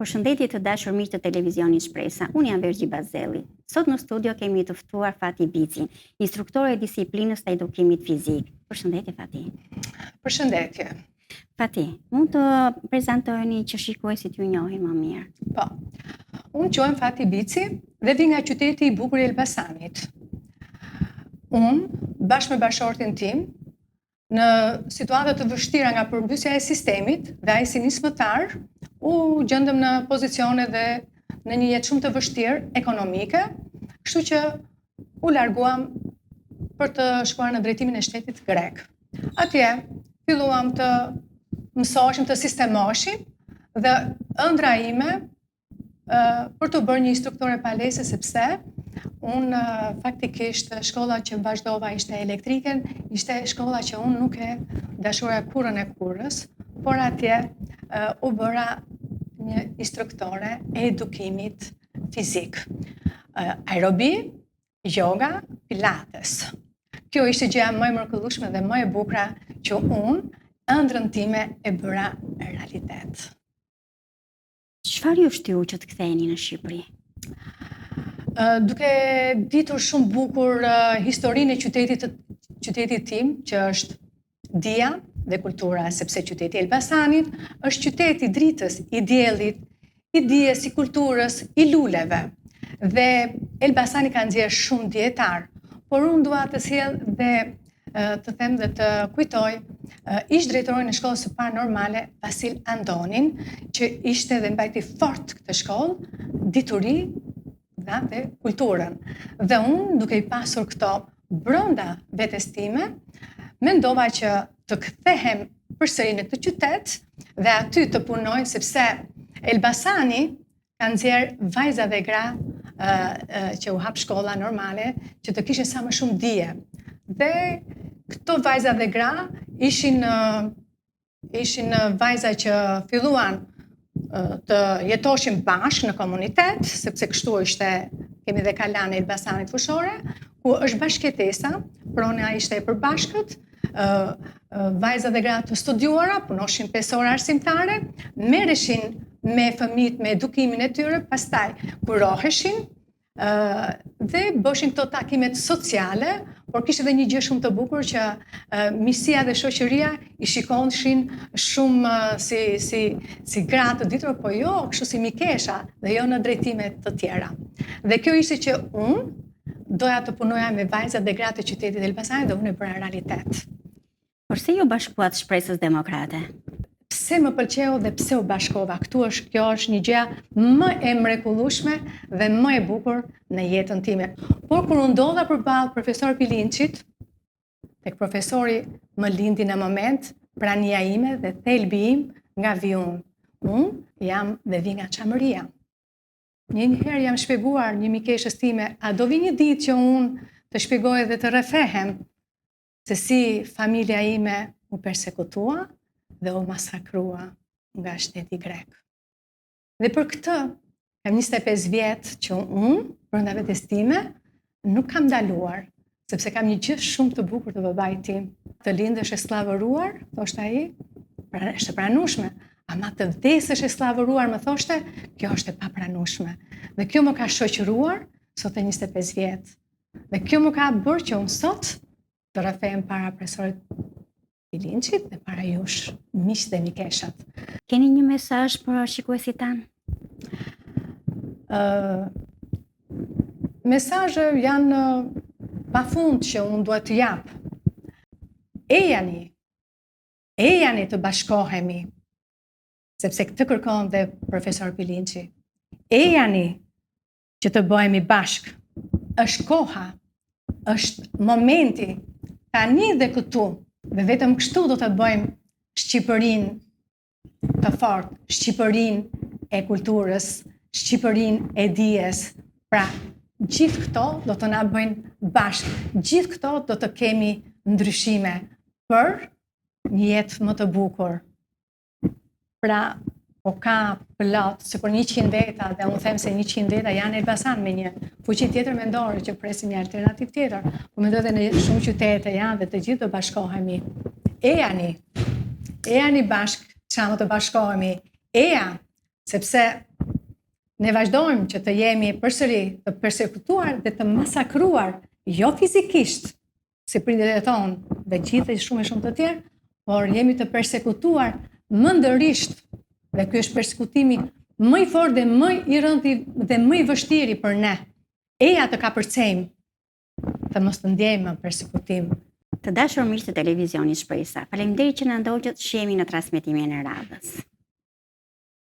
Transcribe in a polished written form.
Përshëndetje të dashur miq të televizionit Shpresa. Unë jam Vergji Bazelli. Sot në studio kemi të ftuar Fati Bicin, instruktore e disiplinës të edukimit fizik. Përshëndetje Fati. Përshëndetje. Fati, mund të prezantojeni që shikuesit ju njohin më mirë? Po. Unë quhem Fati Bici dhe vi nga qyteti i bukur i Elbasanit. Unë bashkë me bashortin tim në situata të vështira nga përmbysja e sistemit dhe ai si nismëtar u gjendëm në pozicione dhe në një jetë shumë të vështirë ekonomike, kështu që u larguam për të shkuar në drejtimin e shtetit grek. Atje filluam të mësoheshim, të sistemoheshim dhe ëndra ime për të bërë një instruktore palese, sepse unë faktikisht shkolla që vazhdova ishte elektriken, ishte shkolla që unë nuk e dashuroja kurrën e kurrës, por atje u bëra një instruktore e edukimit fizik. Aerobi, yoga, pilates. Kjo ishte gjëja më e mrekullueshme dhe më e bukur që unë ëndrrën time e bëra realitet. Çfarë ju shtyu që të ktheheni në Shqipëri? Duke ditur shumë bukur historinë e qytetit tim, që është dia dhe kultura, sepse qyteti i Elbasanit është qyteti i dritës, i diellit, i dijes, i kulturës, i luleve. Dhe Elbasani ka nxjerrë shumë dietar, por unë dua të sjell dhe të them dhe të kujtoj ish drejtorin e shkollës së parë normale Vasil Andonin, që ishte dhe mbajti fort këtë shkollë, dituri dhe kulturën. Dhe unë, duke i pasur këto brenda vetes time, mendova që të kthehem përsëri në këtë qytet dhe aty të punoj, sepse Elbasani ka nxjerrë vajza dhe gra që u hap shkolla normale, që të kishin sa më shumë dije. Dhe këto vajza dhe gra ishin vajza që filluan të jetoshin bashkë në komunitet, sepse kështu ishte, kemi dhe kalan e Elbasanit fushore, ku është bashkëtesa, prona ishte e përbashkët, vajza dhe gra të studiuara, punoshin 5 ora arsimtare, merreshin me fëmijët me edukimin e tyre, pastaj kuroheshin dhe bëshin këto takimet sociale, por kishte edhe një gjë shumë të bukur që miqësia dhe shoqëria i shikonin shumë si gra të ditur, po jo kështu si mikesha dhe jo në drejtime të tjera. Dhe kjo ishte që unë doja të punoja me vajzat dhe gratë të qytetit Elbasanit dhe unë e bëra realitet. Përse ju bashkuat Shpresës Demokrate? Pse më pëlqeu dhe pse u bashkova? Kjo është një gjë më e mrekullueshme dhe më e bukur në jetën time. Por kur u ndodha përballë profesor Pilinçit, tek profesori më lindi në moment prania ime dhe thelbi im nga vi unë. Unë jam dhe vi nga Çamëria. Njëherë jam shpjeguar një mikeshës time, a do vi një ditë që unë të shpjegoj dhe të rrefehem se si familja ime u persekutua dhe u masakrua nga shteti grek. Dhe për këtë, kam 25 vjetë që unë, brenda vetes time, nuk kam ndaluar, sepse kam një gjë shumë të bukur të babait tim. Të lindesh e sllavëruar, thoshte ai, është e pranueshme, ama të vdesësh e sllavëruar, më thoshte, kjo është e papranueshme. Dhe kjo më ka shoqëruar sot e 25 vjetë. Dhe kjo më ka bërë që unë sot të rrafehem para profesorit Pilinçit dhe para jush, miq dhe mikeshat. Keni një mesazh për shikuesit tanë? Mesazhet janë pafund që unë duhet të jap. Ejani të bashkohemi, sepse këtë kërkon dhe profesor Pilinçi. Ejani që të bëhemi bashk. Është koha, është momenti, tani dhe këtu. Dhe vetëm kështu do të bëjmë Shqipërinë të fortë, Shqipërinë e kulturës, Shqipërinë e dijes. Pra, gjithë këto do të na bëjnë bashkë, gjithë këto do të kemi ndryshime për një jetë më të bukur. Pra, po ka plot, se për 100 veta, dhe unë them se 100 veta janë Elbasan me një fuqi tjetër mendore që presim një alternativë tjetër, po mendoj dhe në shumë qytete janë dhe të gjithë do bashkohemi. Ejani bashkë, çamë të bashkohemi. Sepse Ne vazhdojmë që të jemi përsëri të persekutuar dhe të masakruar, jo fizikisht, si prindërit tonë dhe gjithë e shumë të tjerë, por jemi të persekutuar mëndërisht, dhe ky është persekutimi më i fortë dhe më i rëndë dhe më i vështiri për ne. Eja të kapërcejmë, të mos të ndjejmë persekutim. Të dashur miq të televizionit Shpresa, faleminderit që na ndoqët shihemi në transmetimin e radhës.